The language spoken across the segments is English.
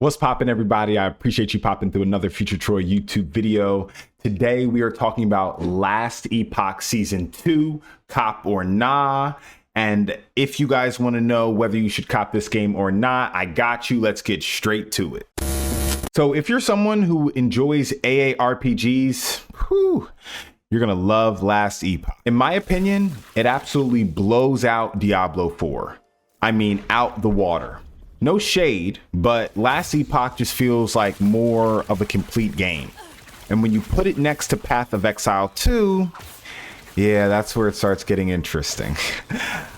What's poppin', everybody? I appreciate you popping through another FutureTroy YouTube video. Today we are talking about Last Epoch Season 2, cop or nah. And if you guys want to know whether you should cop this game or not, I got you. Let's get straight to it. So if you're someone who enjoys AARPGs, you're gonna love Last Epoch. In my opinion, it absolutely blows out Diablo 4. I mean, out the water. No shade, but Last Epoch just feels like more of a complete game. And when you put it next to Path of Exile 2, yeah, that's where it starts getting interesting.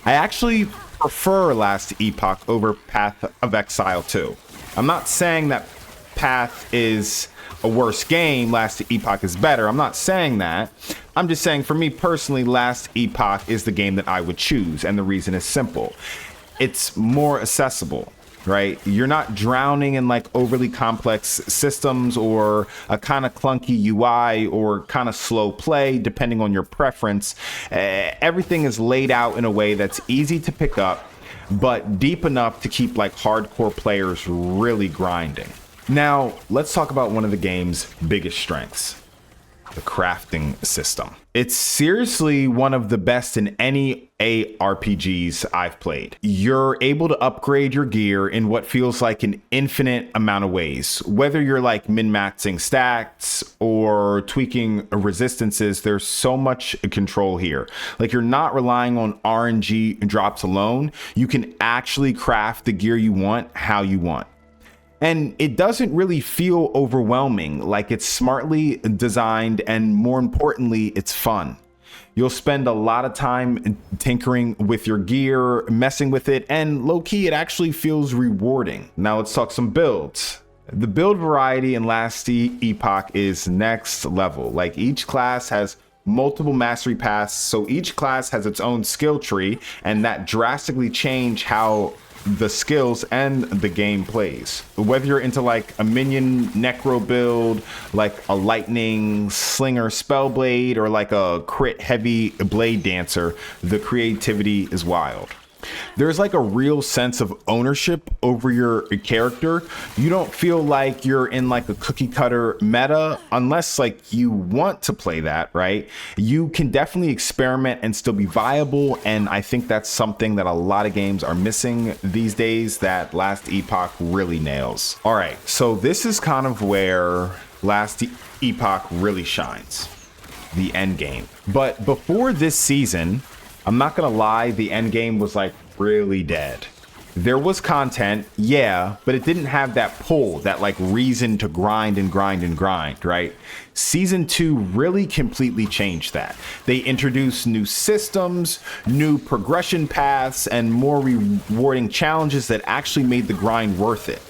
I actually prefer Last Epoch over Path of Exile 2. I'm not saying that Path is a worse game, Last Epoch is better. I'm not saying that. I'm just saying for me personally, Last Epoch is the game that I would choose. And the reason is simple. It's more accessible. Right? You're not drowning in like overly complex systems or a kind of clunky UI or kind of slow play, depending on your preference. Everything is laid out in a way that's easy to pick up, but deep enough to keep like hardcore players really grinding. Now, let's talk about one of the game's biggest strengths. The crafting system. It's seriously one of the best in any ARPGs I've played. You're able to upgrade your gear in what feels like an infinite amount of ways. Whether you're like min-maxing stats or tweaking resistances, there's so much control here. Like you're not relying on RNG drops alone. You can actually craft the gear you want how you want. And it doesn't really feel overwhelming, like it's smartly designed, and more importantly, it's fun. You'll spend a lot of time tinkering with your gear, messing with it, and low-key, it actually feels rewarding. Now let's talk some builds. The build variety in Last Epoch is next level. Like each class has multiple mastery paths, so each class has its own skill tree, and that drastically change how the skills and the game plays. Whether you're into like a minion necro build, like a lightning slinger spellblade, or like a crit heavy blade dancer, the creativity is wild. There's like a real sense of ownership over your character. You don't feel like you're in like a cookie cutter meta unless like you want to play that, right? You can definitely experiment and still be viable. And I think that's something that a lot of games are missing these days that Last Epoch really nails. All right, so this is kind of where Last Epoch really shines, the end game. But before this season, I'm not gonna lie, the end game was like really dead. There was content, yeah, but it didn't have that pull, that like reason to grind and grind and grind, right? Season 2 really completely changed that. They introduced new systems, new progression paths, and more rewarding challenges that actually made the grind worth it.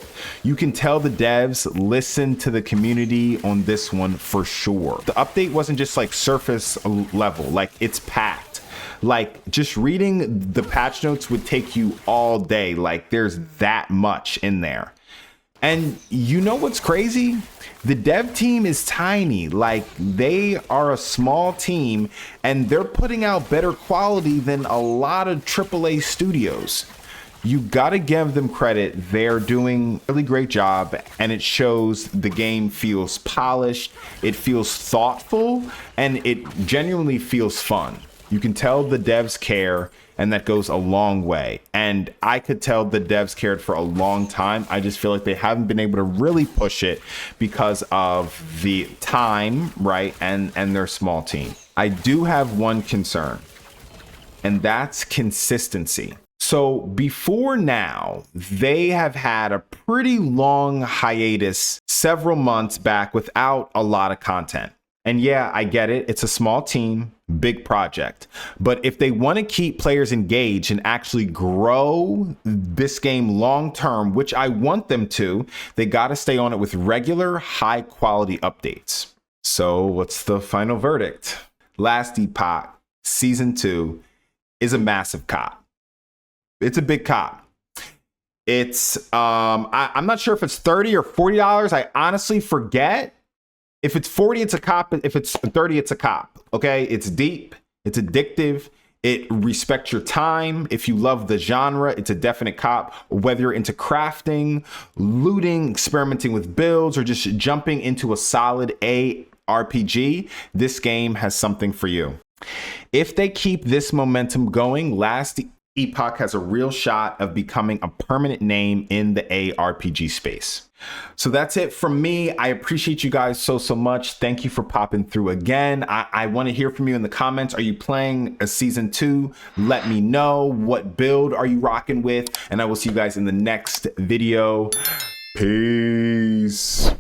You can tell the devs listened to the community on this one for sure. The update wasn't just like surface level, like it's packed. Like just reading the patch notes would take you all day. Like there's that much in there. And you know what's crazy? The dev team is tiny. Like they are a small team and they're putting out better quality than a lot of AAA studios. You gotta give them credit. They're doing a really great job, and it shows. The game feels polished, it feels thoughtful, and it genuinely feels fun. You can tell the devs care, and that goes a long way. And I could tell the devs cared for a long time. I just feel like they haven't been able to really push it because of the time, right? And their small team. I do have one concern, and that's consistency. So before now, they have had a pretty long hiatus, several months back without a lot of content. And yeah, I get it. It's a small team, big project. But if they want to keep players engaged and actually grow this game long term, which I want them to, they got to stay on it with regular, high quality updates. So what's the final verdict? Last Epoch Season 2 is a massive cop. It's a big cop. It's, I'm not sure if it's $30 or $40. I honestly forget. If it's 40, it's a cop. If it's 30, it's a cop. Okay. It's deep. It's addictive. It respects your time. If you love the genre, it's a definite cop. Whether you're into crafting, looting, experimenting with builds, or just jumping into a solid ARPG, this game has something for you. If they keep this momentum going, Last Epoch has a real shot of becoming a permanent name in the ARPG space. So that's it from me. I appreciate you guys so much. Thank you for popping through again. I want to hear from you in the comments. Are you playing a season 2? Let me know. What build are you rocking with? And I will see you guys in the next video. Peace.